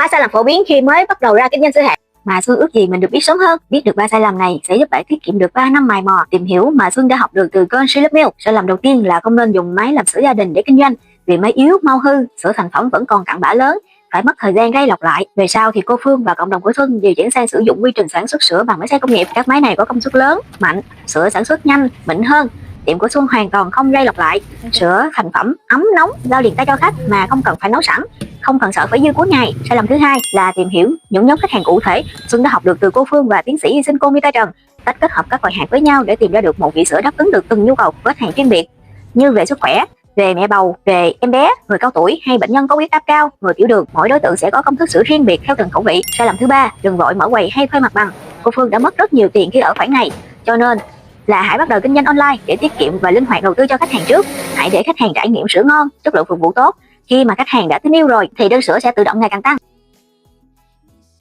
3 sai lầm phổ biến khi mới bắt đầu ra kinh doanh sữa hạt mà Xuân ước gì mình được biết sớm hơn. Biết được 3 sai lầm này sẽ giúp bạn tiết kiệm được 3 năm mày mò tìm hiểu mà Xuân đã học được từ kênh She Loves Milk. Sai lầm đầu tiên là không nên dùng máy làm sữa gia đình để kinh doanh, vì máy yếu, mau hư, sữa thành phẩm vẫn còn cặn bã lớn, phải mất thời gian gây lọc lại. Về sau thì cô Phương và cộng đồng của Xuân điều chuyển sang sử dụng quy trình sản xuất sữa bằng máy xay công nghiệp. Các máy này có công suất lớn, mạnh, sữa sản xuất nhanh, mịn hơn. Tiệm của Xuân hoàn toàn không gây lọc lại, sữa thành phẩm ấm nóng giao liền tay cho khách mà không cần phải nấu sẵn, không cần sợ phải dư cuối ngày. Sai lầm thứ hai là tìm hiểu những nhóm khách hàng cụ thể. Xuân đã học được từ cô Phương và tiến sĩ y sinh cô Mita Trần cách kết hợp các loại hạt với nhau để tìm ra được một vị sữa đáp ứng được từng nhu cầu của khách hàng chuyên biệt, như về sức khỏe, về mẹ bầu, về em bé, người cao tuổi hay bệnh nhân có huyết áp cao, người tiểu đường. Mỗi đối tượng sẽ có công thức sữa riêng biệt theo từng khẩu vị. Sai lầm thứ ba, đừng vội mở quầy hay thuê mặt bằng. Cô Phương đã mất rất nhiều tiền khi ở khoản này, cho nên là hãy bắt đầu kinh doanh online để tiết kiệm và linh hoạt đầu tư cho khách hàng trước. Hãy để khách hàng trải nghiệm sữa ngon, chất lượng phục vụ tốt. Khi mà khách hàng đã tin yêu rồi thì đơn sữa sẽ tự động ngày càng tăng.